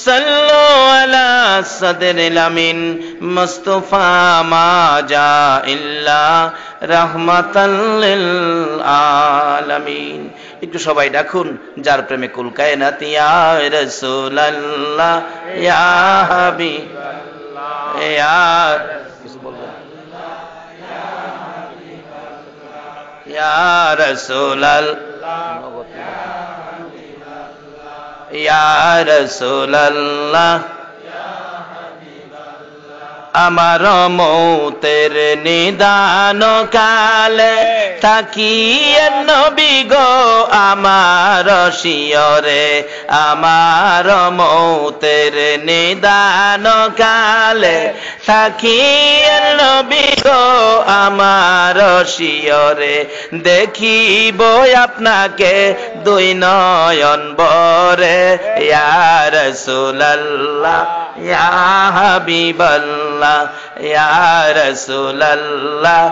সাল্লু আলা সাদরিল আমিন মুস্তাফা মা জা ইল্লা রাহমাতাল লিল আলামিন। একটু সবাই ডাকুন, যার প্রেমে কুল কায়নাত ইয়া রাসূলুল্লাহ ইয়া হাবিবাল্লাহ ইয়া ইয়া রাসূলুল্লাহ ইয়া রাসূলুল্লাহ আমার মৌতের নিদান কালে থাকিয়ে নবী গো আমার শিয়রে, আমার মৌতের নিদান কালে থাকিয়ে নবী গো আমার শিয়রে, দেখিব আপনাকে দুই নয়ন ভরে ইয়া রাসূলুল্লাহ ইয়া হাবিবাল্লাহ ইয়া রাসূলুল্লাহ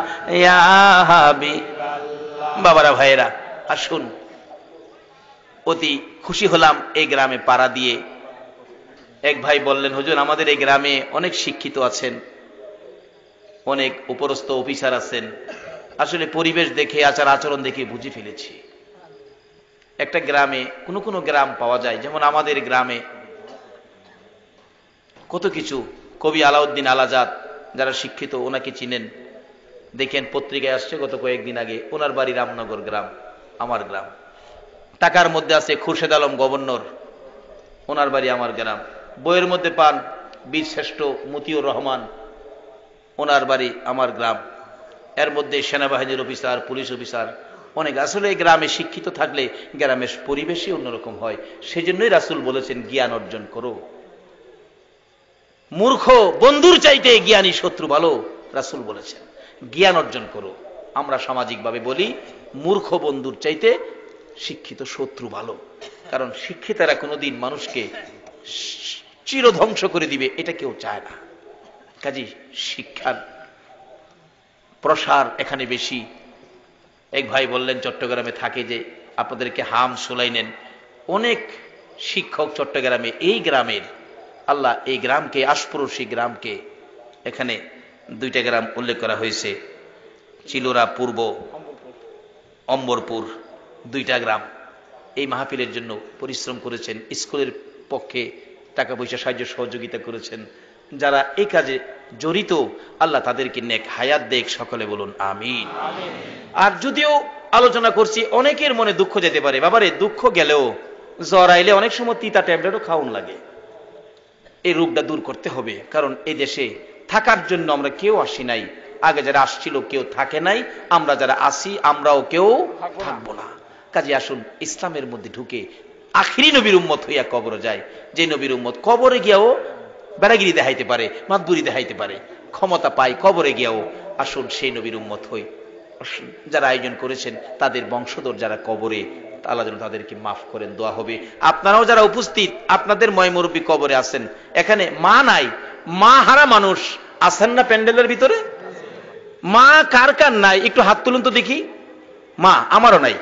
ইয়া হাবিবাল্লাহ। বাবারা ভাইরা আসুন, অতি খুশি হলাম এই গ্রামে পাড়া দিয়ে। এক ভাই বললেন, হুজুর আমাদের এই গ্রামে অনেক শিক্ষিত আছেন, অনেক উপরস্থ অফিসার আছেন, আসলে পরিবেশ দেখে আচার আচরণ দেখে বুঝে ফেলেছি। একটা গ্রামে কোনো গ্রাম পাওয়া যায়, যেমন আমাদের গ্রামে কত কিছু। কবি আলাউদ্দিন আলাজাদ, যারা শিক্ষিত ওনাকে চিনেন, দেখেন পত্রিকায় আসছে গত কয়েকদিন আগে, ওনার বাড়ি রামনগর গ্রাম, আমার গ্রাম। টাকার মধ্যে আছে খুরশেদ আলম গভর্নর, ওনার বাড়ি আমার গ্রাম। বইয়ের মধ্যে পান বীর শ্রেষ্ঠ মতিউর রহমান, ওনার বাড়ি আমার গ্রাম। এর মধ্যে সেনাবাহিনীর অফিসার, পুলিশ অফিসার অনেক। আসলে এই গ্রামে শিক্ষিত থাকলে গ্রামের পরিবেশই অন্যরকম হয়। সেজন্যই রাসূল বলেছেন জ্ঞান অর্জন করো। মূর্খ বন্ধুর চাইতে জ্ঞানী শত্রু ভালো, রাসূল বলেছেন জ্ঞান অর্জন করো। আমরা সামাজিকভাবে বলি মূর্খ বন্ধুর চাইতে শিক্ষিত শত্রু ভালো, কারণ শিক্ষিতরা কোনোদিন মানুষকে চিরধ্বংস করে দিবে এটা কেউ চায় না। কাজী শিক্ষার প্রসার এখানে বেশি। এক ভাই বললেন চট্টগ্রামে থাকে, যে আপনাদেরকে হাম শুনাইলেন, অনেক শিক্ষক চট্টগ্রামে, এই গ্রামের আল্লাহ এই গ্রামকে, আশপড়শী গ্রামকে, এখানে দুইটা গ্রাম উল্লেখ করা হয়েছে, চিলোরা পূর্ব, অম্বরপুর, দুইটা গ্রাম এই মাহফিলের জন্য পরিশ্রম করেছেন, স্কুলের পক্ষে টাকা পয়সা সাহায্য সহযোগিতা করেছেন। যারা এই কাজে জড়িত আল্লাহ তাদেরকে নেক হায়াত দেখ, সকলে বলুন আমিন। আর যদিও আলোচনা করছি, অনেকের মনে দুঃখ যেতে পারে, বাবারে দুঃখ গেলেও জ্বর আইলে অনেক সময় তিতা ট্যাবলেটও খাওয়ান লাগে। এই রোগটা দূর করতে হবে, কারণ এই দেশে থাকার জন্য আমরা কেউ আসি নাই। আগে যারা আসছিল কেউ থাকে নাই, আমরা যারা আসি আমরাও কেউ থাকবো না। কাজে আসুন ইসলামের মধ্যে ঢুকে আখিরি নবীর উম্মত হইয়া কবরে যায়। যে নবীর উম্মত কবরে গিয়াও বেড়াগিরি দেখাইতে পারে, মাতবুরি দেখাইতে পারে, ক্ষমতা পায় কবরে গিয়াও, আসুন সেই নবীর উম্মত হই। যারা আয়োজন করেছেন তাদের বংশধর যারা কবরে, আল্লাহ যেন তাদেরকে মাফ করেন, দোয়া হবে। আপনারাও যারা উপস্থিত, আপনাদের ময় মুরব্বী কবরে আছেন, এখানে মা নাই, মা হারা মানুষ আছেন না প্যান্ডেলের ভিতরে? মা কার কার নাই একটু হাত তুলুন তো দেখি। মা আমারও নাই,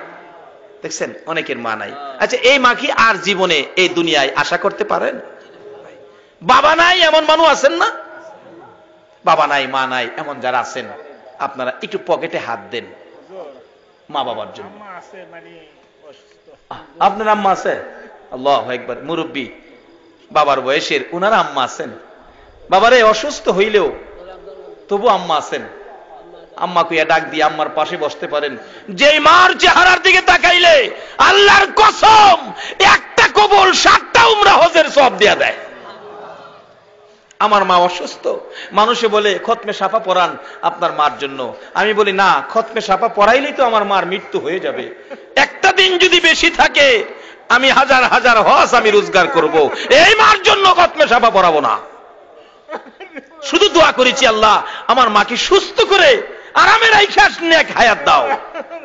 দেখছেন অনেকের মা নাই। আচ্ছা এই মা কি আর জীবনে এই দুনিয়ায় আশা করতে পারেন? বাবা নাই এমন মানুষ আছেন না? বাবা নাই মা নাই এমন যারা আছেন, আপনারা একটু পকেটে হাত দেন মা বাবার জন্য। আপনার আম্মা আছে? আল্লাহু আকবার, মুরব্বী বাবার বয়সের, উনার আম্মা আছেন। বাবারে অসুস্থ হইলেও তবু আম্মা আছেন, আম্মা কুইয়া ডাক দিয়ে আম্মার পাশে বসতে পারেন। যেই মার চেহারার দিকে তাকাইলে আল্লাহর কসম একটা কবুল 7টা উমরা হজের সওয়াব দেয়া দেয়। আমার মা অসুস্থ, মানুষে বলে খতমে সাফা পড়ান আপনার মার জন্য। আমি বলি না, খতমে সাফা পড়াইলেই তো আমার মার মৃত্যু হয়ে যাবে। একটা দিন যদি বেশি থাকে আমি হাজার হাজার হজ আমি রোজগার করব, এই মার জন্য খতমে সাফা পড়াবো না। শুধু দোয়া করেছি আল্লাহ আমার মাকে সুস্থ করে আরামের আইখাস নেক হায়াত দাও।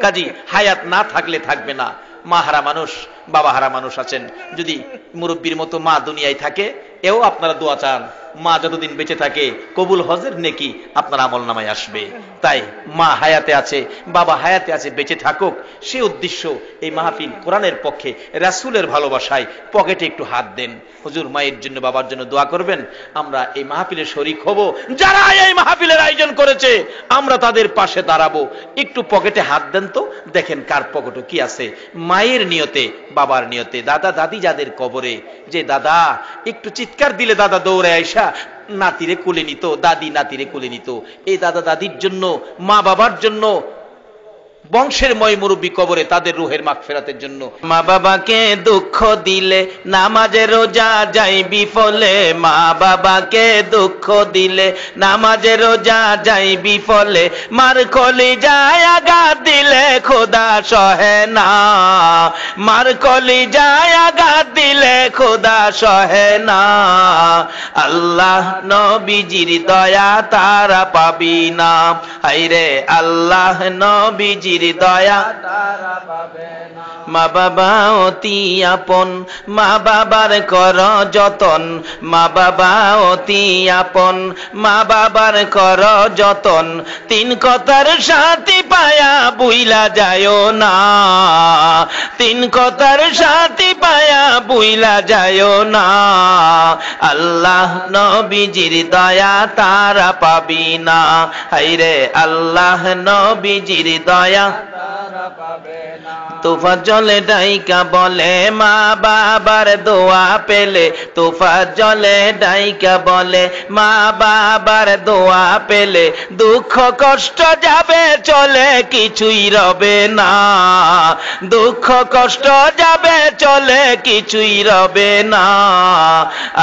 কাজী হায়াত না থাকলে থাকবে না। মা হারা মানুষ, বাবা হারা মানুষ আছেন, যদি মুরব্বীর মতো মা দুনিয়ায় থাকে, এও আপনারা দোয়া চান মা যতদিন বেঁচে থাকে কবুল হজের নেকি আপনার আমলনামায় আসবে। তাই মা হায়াতে আছে, বাবা হায়াতে আছে, বেঁচে থাকুক, সে উদ্দেশ্য এই মাহফিল কোরআনের পক্ষে, রাসূলের ভালোবাসায়। পকেটে একটু হাত দেন, হুজুর মায়ের জন্য বাবার জন্য দোয়া করবেন, আমরা এই মাহফিলে শরীক হব। যারা এই মাহফিলের আয়োজন করেছে আমরা তাদের পাশে দাঁড়াবো। একটু পকেটে হাত দেন তো, দেখেন কার পকেটে কি আছে। মায়ের নিয়তে, বাবার নিয়তে, দাদা দাদি যাদের কবরে, যে দাদা একটু চিৎকার দিলে দাদা দৌড়ে আইসা নাতিরে কোলে নিত, দাদি নাতিরে কোলে নিত, এই দাদা দাদির জন্য, মা বাবার জন্য, বংশের ময় মুরব্বী কবরে, তাদের রুহের মাগফিরাতের জন্য। মা বাবাকে দুঃখ দিলে নামাজে রোজা যায় বিফলে, মা বাবাকে দুঃখ দিলে নামাজে রোজা যায় বিফলে, মার কলি যায় আঘাত দিলে খোদা সহে না, মার কলি যায় আঘাত দিলে খোদা সহে না। আল্লাহ নবীজির দয়া তারা পাবি না, হায়রে আল্লাহ নবীজি দয়া তারা পাবে না। মা বাবা অতি আপন, মা বাবার কর যতন, মা বাবা অতি আপন, মা বাবার কর যতন, তিন কথার সাথী পায়া বুইলা যায় না, তিন কথার সাথী পায়া বুইলা যায় না। আল্লাহ নবীজির দয়া তারা পাবি না, হায়রে আল্লাহ নবীজির দয়া তারা পাবে না। তোফা জলে ডাইকা বলে মা বাবার দোয়া পেলে, তোফা জলে ডাইকা বলে মা বাবার দোয়া পেলে, দুঃখ কষ্ট যাবে চলে কিছুই রবে না, দুঃখ কষ্ট যাবে চলে কিছুই রবে না।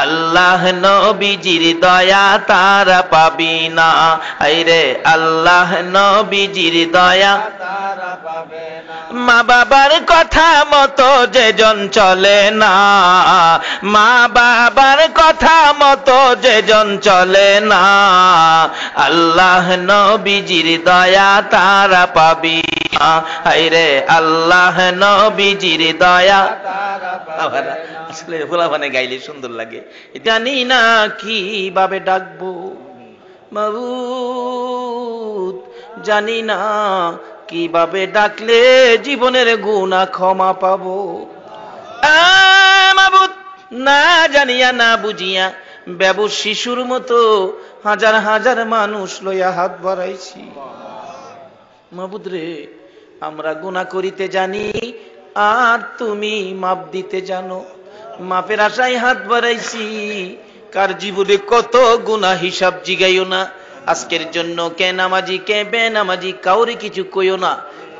আল্লাহ নবীজির দয়া তারা পাবি না, হায়রে আল্লাহ নবীজির দয়া তারা পাবে না। মা বাবার কথা মতো যেজন চলে না, মা বাবার কথা মতো যেজন চলে না, আল্লাহ নবীজির দয়া তারা পাবি না, হায়রে আল্লাহ নবীজির দয়া তারা পাবে না। আসলে ফুলাফানে গাইলে সুন্দর লাগে। জানি না কিভাবে ডাকবো মাবুদ, জানি না কিভাবে ডাকলে জীবনের গুনাহ ক্ষমা পাবো। মাবুদ, না জানিয়া না বুঝিয়া বেবুস শিশুর মতো হাজার হাজার মানুষ লইয়া হাত বাড়াইছি। মাবুদ রে, আমরা গুনাহ করিতে জানি আর তুমি মাপ দিতে জানো, মাপের আশায় হাত বাড়াইছি। কার জীবনে কত গুনাহ হিসাব জিগাইও না। আজকের জন্য কে নামাজি কে বেনামাজি কাউরে কিছু কইও না,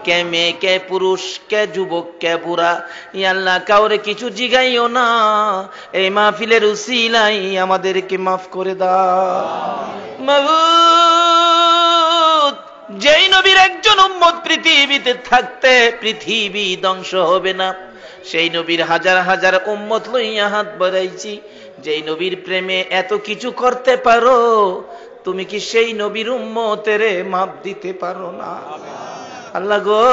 কে মেয়ে কে পুরুষ কে যুবক কে বুড়া, আল্লাহ কাউরে কিছু জিগাইও না। এই মাহফিলের উসিলাই আমাদেরকে মাফ করে দাও মাবুদ। যেই নবীর একজন উম্মত পৃথিবীতে থাকতে পৃথিবী ধ্বংস হবে না, সেই নবীর হাজার হাজার উম্মত লইয়া হাত বাড়াইছি। যেই নবীর প্রেমে এত কিছু করতে পারো, তুমি কি সেই নবীর উম্মতের মাপ দিতে পারো না? আল্লাহ গো,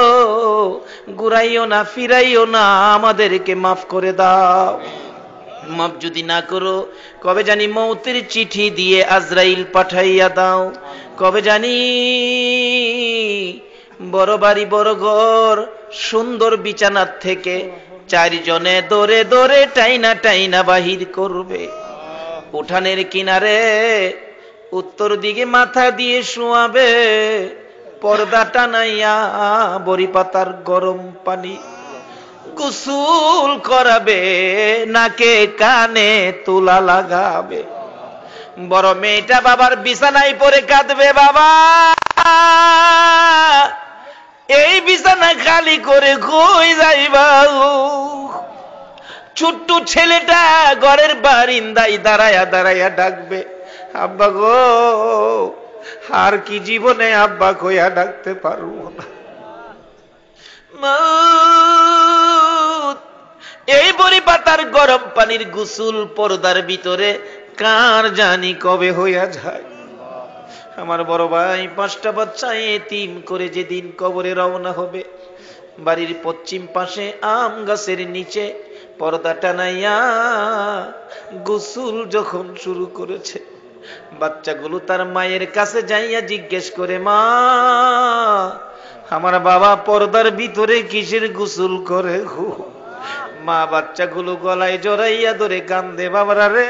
ঘুরাইও না ফিরাইও না, আমাদেরকে মাফ করে দাও। মাফ যদি না করো, কবে জানি মৌতের চিঠি দিয়ে আজরাইল পাঠাইয়া দাও। কবে জানি বড় বাড়ি বড় ঘর সুন্দর বিছানার থেকে চারজনে দৌড়ে দৌড়ে টাইনা টাইনা বাহির করবে। উঠানের কিনারে উত্তর দিকে মাথা দিয়ে শোয়াবে, পর্দা টানাইয়া বড়ি পাতার গরম পানি গোসল করাবে, নাকে কানে তুলা লাগাবে। বড় মেয়েটা বাবার বিছানায় পড়ে কাঁদবে, বাবা এই বিছানা খালি করে কই যাইবা? ছোট্ট ছেলেটা ঘরের বারিন্দায় দাঁড়ায়া দাঁড়াইয়া ডাকবে, আব্বা গো, আর কি জীবনে আব্বা কইয়া ডাকতে পারবো না। এই বড়ি পাতার গরম পানির গোসল পর্দার ভিতরে কার জানি কবে হইয়া যায়। আমার বড় ভাই 5টা বাচ্চা এতিম করে যেদিন কবরে রওনা হবে, বাড়ির পশ্চিম পাশে আম গাছের নিচে পর্দা টানাইয়া গোসল যখন শুরু করেছে, বাচ্চাগুলো তার মায়ের কাছে যাইয়া জিজ্ঞেস করে, মা আমার বাবা পর্দার ভিতরে কিসের গোসল করে গো? মা বাচ্চাগুলো গলায় জড়াইয়া ধরে কান্দে, বাবারা রে